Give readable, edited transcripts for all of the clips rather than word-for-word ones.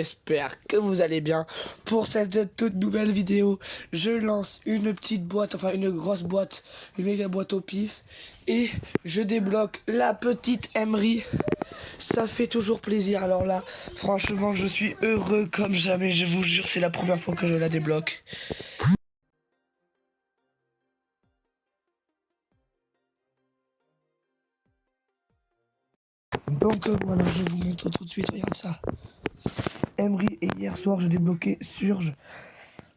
j'espère que vous allez bien. Pour cette toute nouvelle vidéo, je lance une petite boîte, enfin une grosse boîte, une méga boîte au pif. Et je débloque la petite Emery. Ça fait toujours plaisir. Alors là, franchement, je suis heureux comme jamais, je vous jure, c'est la première fois que je la débloque. Donc voilà, je vous montre tout de suite, regarde ça. Emery, et hier soir, j'ai débloqué Surge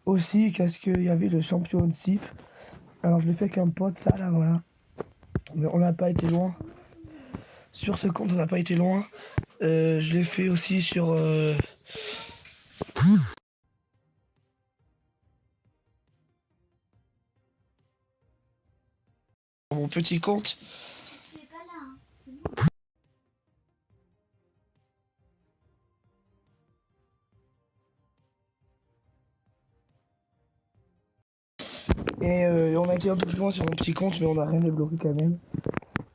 aussi, parce qu'il y avait le championship. Alors je l'ai fait avec un pote, ça là, voilà. Mais on n'a pas été loin. Sur ce compte, on n'a pas été loin. Je l'ai fait aussi sur... mon petit compte. Et on a été un peu plus loin sur mon petit compte, mais on n'a rien débloqué quand même.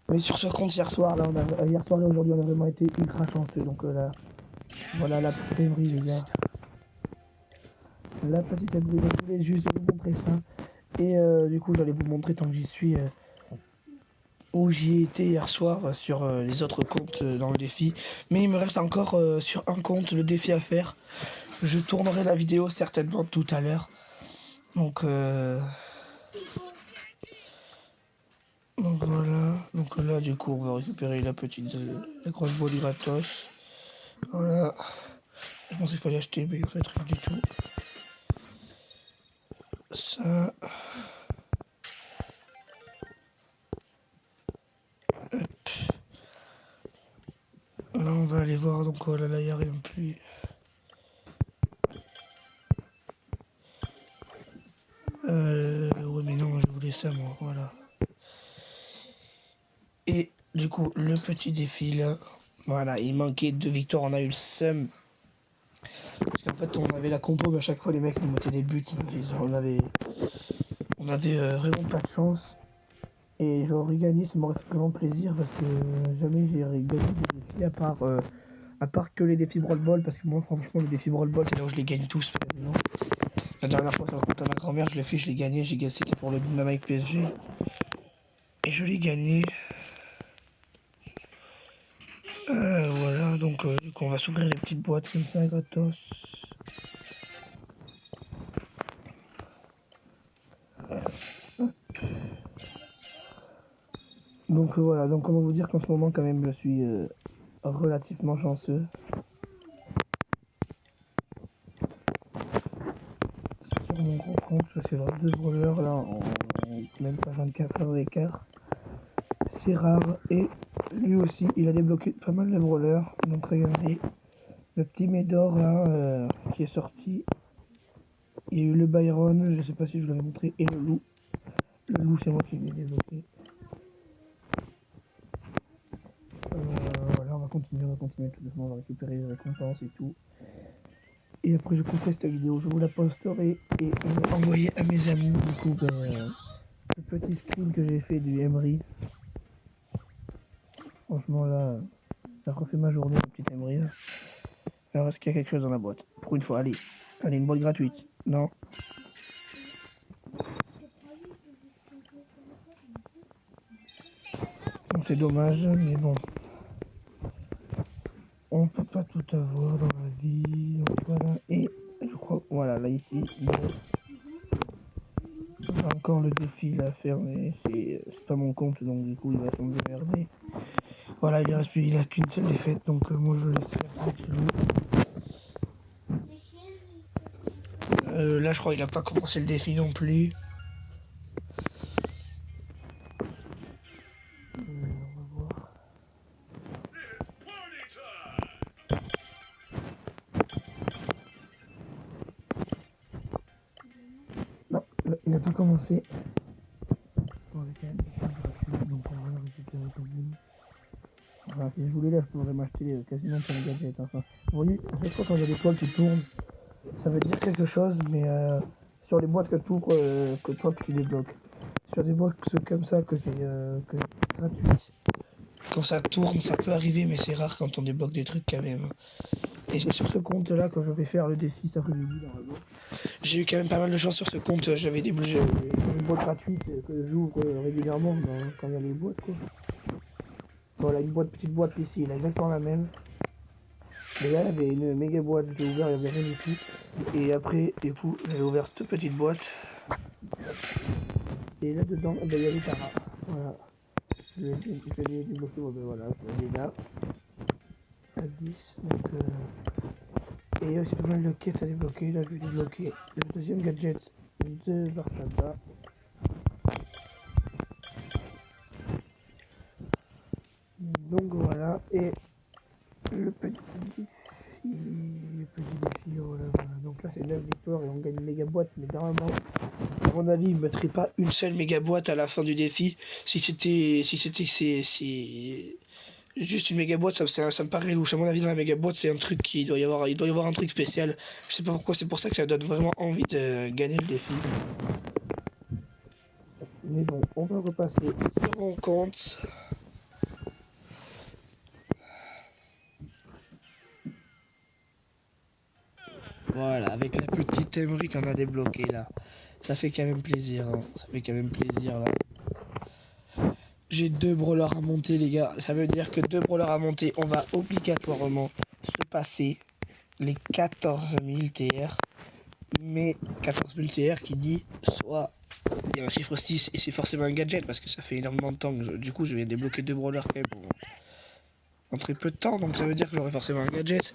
Mais sur ce compte hier soir, là, hier soir et aujourd'hui, on a vraiment été ultra chanceux. Donc là, voilà la petite Emery, les gars. La petite Emery, je voulais juste vous montrer ça. Et du coup, j'allais vous montrer tant que j'y suis où j'y étais hier soir sur les autres comptes dans le défi. Mais il me reste encore sur un compte le défi à faire. Je tournerai la vidéo certainement tout à l'heure. Donc voilà, donc là du coup on va récupérer la petite, la grosse boîte gratos. Voilà, je pensais qu'il fallait acheter mais en fait rien du tout. Ça. Hop. Là on va aller voir, donc voilà, là il n'y a rien plus. Ouais mais non, je voulais ça moi, voilà. Et du coup le petit défi là, voilà, il manquait 2 victoires, on a eu le seum. Parce qu'en fait on avait la compo, mais à chaque fois les mecs nous mettaient des buts, on avait vraiment pas de chance. Et j'aurais gagné, ça m'aurait fait vraiment plaisir parce que jamais j'ai gagné des défis à part que les défis Brawl Ball, parce que moi franchement les défis Brawl Ball c'est là où je les gagne tous quasiment. La dernière fois sur le compte à ma grand-mère je l'ai fait, je l'ai gagné, c'était pour le Dynamite PSG. Et je l'ai gagné. Voilà, donc du coup on va s'ouvrir les petites boîtes comme ça gratos. Donc voilà, donc comment vous dire qu'en ce moment quand même je suis relativement chanceux. Sur mon gros compte, je suis avoir 2 brawlers là en même pas 24 heures d'écart. C'est rare, et lui aussi il a débloqué pas mal de brawlers. Donc regardez, le petit Médor là qui est sorti. Il y a eu le Byron, je sais pas si je vous l'avais montré, et le loup. Le loup c'est moi qui l'ai débloqué. Voilà, on va continuer tout doucement, on va récupérer les récompenses et tout. Et après je couperai cette vidéo, je vous la posterai et envoyer à mes amis du coup le petit screen que j'ai fait du Emery. Franchement là, ça refait ma journée, le petit Emery là. Alors est-ce qu'il y a quelque chose dans la boîte? Pour une fois, allez, une boîte gratuite. Non. Bon, c'est dommage, mais bon. On peut pas tout avoir dans la vie. Donc voilà, et je crois, voilà, là ici, il y a encore le défi là à faire, mais c'est pas mon compte, donc du coup il va s'en démerder. Voilà, il a qu'une seule défaite, donc moi je laisse faire tranquillou. Là je crois qu'il a pas commencé le défi non plus. On va voir. Non, là, il n'a pas commencé. Bon, j'ai quand même des points gratuits, donc on va le récupérer quand même. Enfin, si je voulais là, je pourrais m'acheter quasiment plein de gadgets. Enfin, vous voyez, à chaque fois quand il y a des toiles qui tournent, ça veut dire quelque chose, mais sur les boîtes que tu ouvres, que toi que tu débloques. Sur des boîtes comme ça, que c'est gratuit. Quand ça tourne, ça peut arriver, mais c'est rare quand on débloque des trucs quand même. Et c'est sur ce compte-là que je vais faire le défi cet après-midi, normalement. J'ai eu quand même pas mal de chance sur ce compte. J'avais des une boîte gratuite que j'ouvre régulièrement quand il y a les boîtes, quoi. Voilà, petite boîte ici, il a exactement la même. Mais là, il y avait une méga boîte, je l'ai ouvert, il n'y avait rien du tout. Et après, du coup, j'ai ouvert cette petite boîte. Et là-dedans, il y a les taras. Voilà. Je l'ai débloqué, bon, ben voilà, je l'ai là. À 10. Donc, et il y a aussi pas mal de quêtes à débloquer. Là, je vais débloquer le deuxième gadget de Bartada. Donc voilà, et le petit défi, voilà. Donc là c'est 9 victoires et on gagne une méga boîte, mais normalement, à mon avis, il ne mettrait pas une seule méga boîte à la fin du défi. Si c'était juste une méga boîte, ça me paraît louche. À mon avis, dans la méga boîte, c'est un truc il doit y avoir un truc spécial. Je sais pas pourquoi, c'est pour ça que ça donne vraiment envie de gagner le défi. Mais bon, on va repasser sur mon compte. Voilà, avec la petite aimerie qu'on a débloquée là. Ça fait quand même plaisir, hein. Ça fait quand même plaisir là. J'ai 2 brawlers à monter les gars. Ça veut dire que 2 brawlers à monter, on va obligatoirement se passer les 14 000 TR. Mais 14 000 TR qui dit soit il y a un chiffre 6 et c'est forcément un gadget parce que ça fait énormément de temps que du coup je viens débloquer 2 brawlers quand même en très peu de temps, donc ça veut dire que j'aurai forcément un gadget.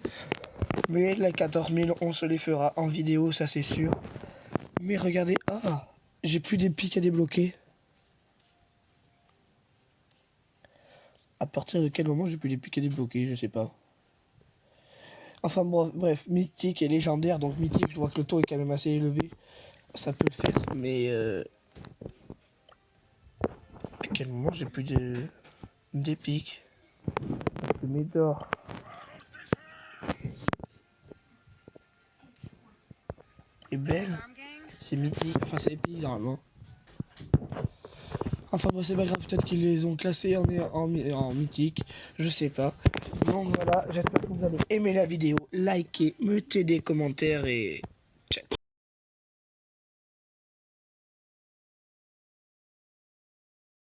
Mais les 14 000 on se les fera en vidéo, ça c'est sûr. Mais regardez, j'ai plus des pics à débloquer. À partir de quel moment j'ai plus des pics à débloquer, je sais pas. Enfin bref, mythique et légendaire, donc mythique je vois que le taux est quand même assez élevé. Ça peut le faire, mais à quel moment j'ai plus des pics. Le Médor. Est belle. C'est mythique, enfin c'est épique normalement. Enfin bon, c'est pas grave, peut-être qu'ils les ont classés en mythique, je sais pas. Donc voilà, j'espère que vous allez aimer la vidéo, likez, mettez des commentaires et